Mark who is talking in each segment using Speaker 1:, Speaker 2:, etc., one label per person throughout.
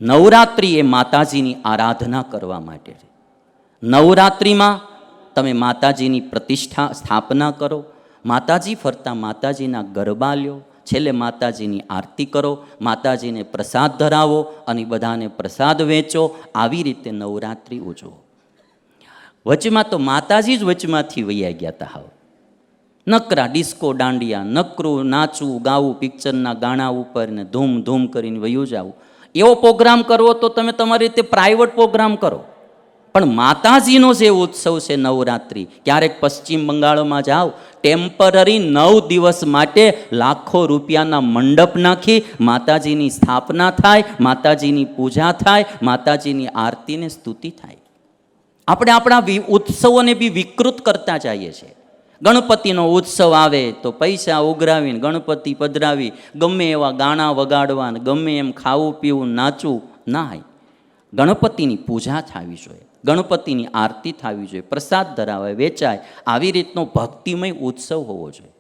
Speaker 1: નવરાત્રિ એ માતાજીની આરાધના કરવા માટે છે. નવરાત્રિમાં તમે માતાજીની પ્રતિષ્ઠા સ્થાપના કરો, માતાજી ફરતા માતાજીના ગરબા લ્યો, છેલ્લે માતાજીની આરતી કરો, માતાજીને પ્રસાદ ધરાવો અને બધાને પ્રસાદ વેચો. આવી રીતે નવરાત્રિ ઉજવો. વચમાં તો માતાજી જ વચમાંથી વૈયા ગયા હતા. હાવ નકરા ડિસ્કો દાંડિયા, નકરું નાચવું ગાવું પિક્ચરના ગાણા ઉપર ને ધૂમ ધૂમ કરીને વયું જાવું. એવો પ્રોગ્રામ કરવો તો તમે તમારી રીતે પ્રાઇવેટ પ્રોગ્રામ કરો, પણ માતાજીનો જે ઉત્સવ છે નવરાત્રિ, ક્યારેક પશ્ચિમ બંગાળમાં જાઓ, ટેમ્પરરી 9 દિવસ માટે લાખો રૂપિયાના મંડપ નાખી માતાજીની સ્થાપના થાય, માતાજીની પૂજા થાય, માતાજીની આરતીને સ્તુતિ થાય. આપણે આપણા ઉત્સવોને બી વિકૃત કરતા જઈએ છીએ. ગણપતિનો ઉત્સવ આવે તો પૈસા ઉઘરાવીને ગણપતિ પધરાવી ગમે એવા ગાણા વગાડવા, ગમે એમ ખાવું પીવું નાચવું ના. ગણપતિની પૂજા થવી જોઈએ, ગણપતિની આરતી થવી જોઈએ, પ્રસાદ ધરાવે, વેચાય. આવી રીતનો ભક્તિમય ઉત્સવ હોવો જોઈએ.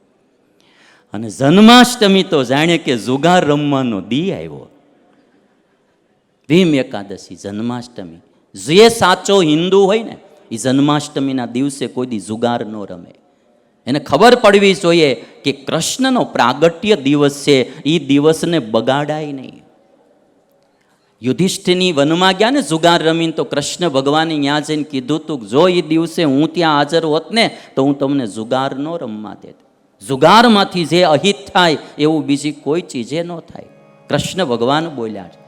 Speaker 1: અને જન્માષ્ટમી તો જાણે કે જુગાર રમવાનો દી આવ્યો. ભીમ એકાદશી, જન્માષ્ટમી. જે સાચો હિન્દુ હોય ને એ જન્માષ્ટમીના દિવસે કોઈ દી જુગાર ન રમે. એને ખબર પડવી જોઈએ કે કૃષ્ણનો પ્રાગટ્ય દિવસ છે, એ દિવસને બગાડાય નહીં. યુધિષ્ઠિરની વનમાં ગયા ને જુગાર રમીને, તો કૃષ્ણ ભગવાને ત્યાં જઈને કીધું તું, જો એ દિવસે હું ત્યાં હાજર હોત ને તો હું તમને જુગાર ન રમવા દેત. જુગારમાંથી જે અહિત થાય એવું બીજી કોઈ ચીજે ન થાય. કૃષ્ણ ભગવાન બોલ્યા છે.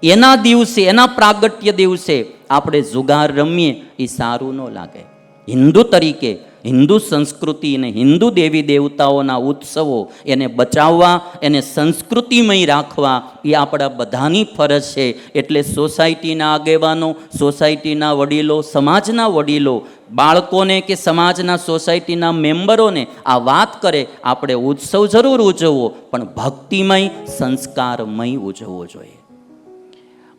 Speaker 1: એના દિવસે, એના પ્રાગટ્ય દિવસે આપણે જુગાર રમીએ એ સારું ન લાગે. હિન્દુ તરીકે હિન્દુ સંસ્કૃતિ અને હિન્દુ દેવી દેવતાઓના ઉત્સવો એને બચાવવા, એને સંસ્કૃતિમય રાખવા એ આપણા બધાની ફરજ છે. એટલે સોસાયટીના આગેવાનો, સોસાયટીના વડીલો, સમાજના વડીલો બાળકોને કે સમાજના સોસાયટીના મેમ્બરોને આ વાત કરે, આપણે ઉત્સવ જરૂર ઉજવવો, પણ ભક્તિમય સંસ્કારમય ઉજવવો જોઈએ.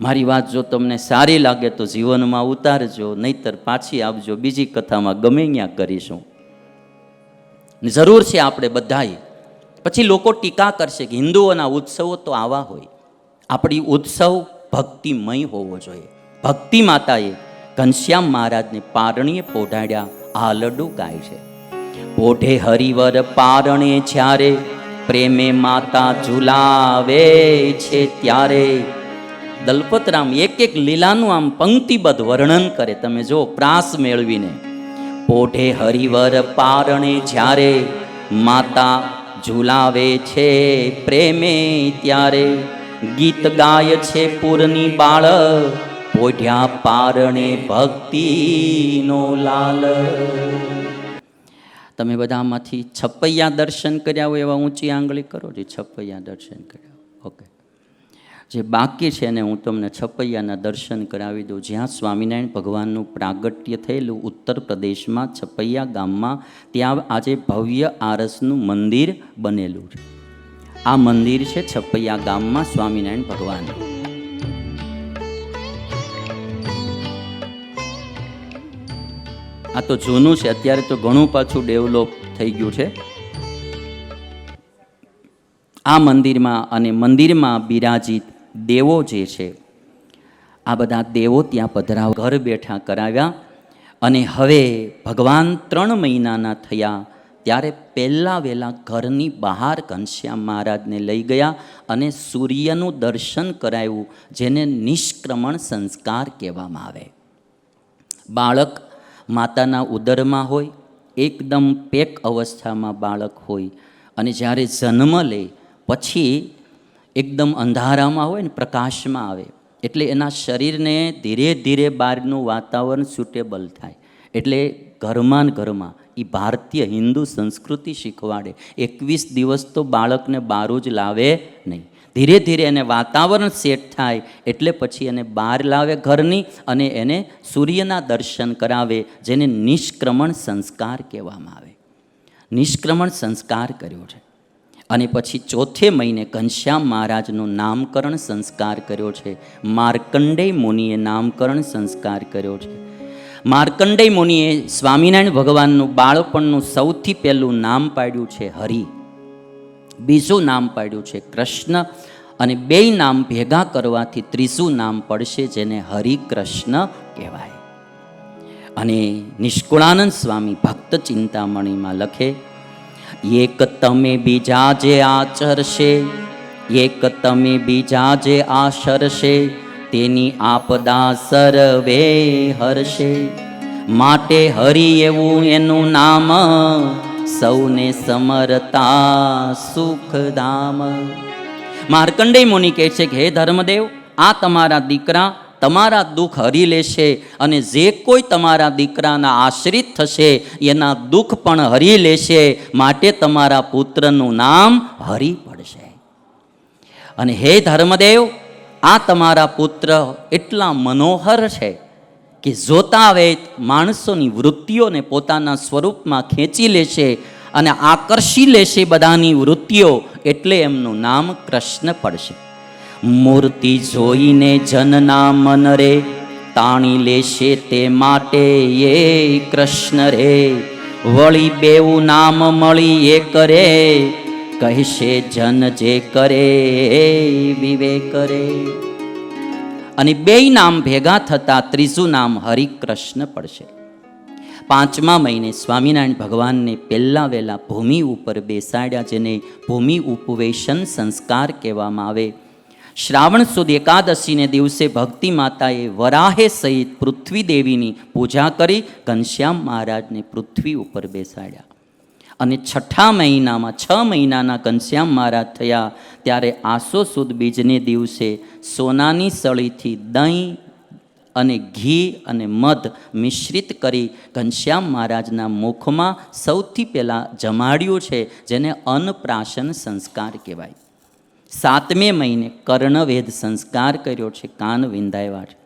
Speaker 1: મારી વાત જો તમને સારી લાગે તો જીવનમાં ઉતારજો, નહીતર પાછી આપજો. બીજી કથામાં ગમે ત્યાં કરીશું. જરૂર છે આપણે બધાએ. પછી લોકો ટીકા કરશે કે હિન્દુઓના ઉત્સવો તો આવા હોય. આપણી ઉત્સવ ભક્તિમય હોવો જોઈએ. ભક્તિ માતાએ ઘનશ્યામ મહારાજને પારણીએ પોઢાડ્યા. આ લડુ ગાય છે. પોઢે હરિવર પારણે જ્યારે, પ્રેમે માતા ઝુલાવે છે ત્યારે. દલપતરામ એક એક લીલાનું આમ પંક્તિબદ્ધ વર્ણન કરે. તમે જો પ્રાસ મેળવીને. પોઢે હરિવર પારણે જ્યારે, માતા ઝુલાવે છે પ્રેમે ત્યારે. ગીત ગાય છે પૂરની બાળ, પોઢ્યા પારણે ભક્તિનો લાલ. તમે બધામાંથી છપૈયા દર્શન કર્યા હોય એવા ઊંચી આંગળી કરો જે છપૈયા દર્શન કર્યા. ઓકે, જે બાકી છે ને હું તમને છપૈયાના દર્શન કરાવી દઉં. જ્યાં સ્વામિનારાયણ ભગવાનનું પ્રાગટ્ય થયેલું ઉત્તર પ્રદેશમાં છપૈયા ગામમાં, ત્યાં આજે ભવ્ય આરસનું મંદિર બનેલું છે. આ મંદિર છે છપૈયા ગામમાં સ્વામિનારાયણ ભગવાન. આ તો જૂનું છે, અત્યારે તો ઘણું પાછું ડેવલપ થઈ ગયું છે. આ મંદિરમાં અને મંદિરમાં બિરાજિત દેવો જે છે, આ બધા દેવો ત્યાં પધરાવ ઘર બેઠા કરાવ્યા. અને હવે ભગવાન 3 મહિનાના થયા ત્યારે પહેલાં વહેલા ઘરની બહાર ઘનશ્યામ મહારાજને લઈ ગયા અને સૂર્યનું દર્શન કરાવ્યું, જેને નિષ્ક્રમણ સંસ્કાર કહેવામાં આવે. બાળક માતાના ઉદરમાં હોય, એકદમ પેક અવસ્થામાં બાળક હોય, અને જ્યારે જન્મ લે પછી એકદમ અંધારામાં હોય ને પ્રકાશમાં આવે. એટલે એના શરીરને ધીરે ધીરે બહારનું વાતાવરણ સુટેબલ થાય. એટલે ઘરમાં ને ઘરમાં એ ભારતીય હિન્દુ સંસ્કૃતિ શીખવાડે. 21 દિવસ તો બાળકને બહાર જ લાવે નહીં. ધીરે ધીરે એને વાતાવરણ સેટ થાય એટલે પછી એને બહાર લાવે ઘરની, અને એને સૂર્યના દર્શન કરાવે, જેને નિષ્ક્રમણ સંસ્કાર કહેવામાં આવે. નિષ્ક્રમણ સંસ્કાર કર્યો છે. અને પછી 4થે મહિને ઘનશ્યામ મહારાજનું નામકરણ સંસ્કાર કર્યો છે. માર્કંડેય મુનિએ નામકરણ સંસ્કાર કર્યો છે. માર્કંડેય મુનિએ સ્વામિનારાયણ ભગવાનનું બાળપણનું સૌથી પહેલું નામ પાડ્યું છે હરિ. બીજું નામ પાડ્યું છે કૃષ્ણ, અને બેય નામ ભેગા કરવાથી ત્રીજું નામ પડશે, જેને હરિકૃષ્ણ કહેવાય. અને નિષ્કુળાનંદ સ્વામી ભક્ત ચિંતામણીમાં લખે, એક તમે બીજા જે આચરશે, એક તમે બીજા જે આશરશે, તેની આપદા સર્વે હરશે. માટે હરિ એવું એનું નામ, સૌને સમરતા સુખધામ. માર્કંડેય મુનિ કહે છે કે હે ધર્મદેવ, આ તમારા દીકરા તમારા દુઃખ હરી લેશે, અને જે કોઈ તમારા દીકરાના આશ્રિત થશે એના દુઃખ પણ હરી લેશે. માટે તમારા પુત્રનું નામ હરિ પડશે. અને હે ધર્મદેવ, આ તમારા પુત્ર એટલા મનોહર છે કે જોતા વેત માણસોની વૃત્તિઓને પોતાના સ્વરૂપમાં ખેંચી લેશે અને આકર્ષી લેશે બધાની વૃત્તિઓ, એટલે એમનું નામ કૃષ્ણ પડશે. મૂર્તિ જોઈને જનના મન રે, તાણી લેશે તે માટે એ કૃષ્ણ રે. વળી બેવું નામ મળી એક રે, કહેશે જન જે કરે વિવેક રે. અને બેય નામ ભેગા થતા ત્રીજું નામ હરિકૃષ્ણ પડશે. 5મા મહિને સ્વામિનારાયણ ભગવાનને પહેલા વહેલા ભૂમિ ઉપર બેસાડ્યા, જેને ભૂમિ ઉપવેશન સંસ્કાર કહેવામાં આવે. શ્રાવણ સુદ એકાદશીને દિવસે ભક્તિ માતાએ વરાહે સહિત પૃથ્વી દેવીની પૂજા કરી ઘનશ્યામ મહારાજને પૃથ્વી ઉપર બેસાડ્યા. અને 6ઠા મહિનામાં 6 મહિનાના ઘનશ્યામ મહારાજ થયા, ત્યારે આસો સુદ બીજને દિવસે સોનાની સળીથી દહીં અને ઘી અને મધ મિશ્રિત કરી ઘનશ્યામ મહારાજના મુખમાં સૌથી પહેલાં જમાડ્યું છે, જેને અન્નપ્રાશન સંસ્કાર કહેવાય. 7મે મહિને કર્ણવેદ સંસ્કાર કર્યો છે, કાન વિંધાવ્યા છે.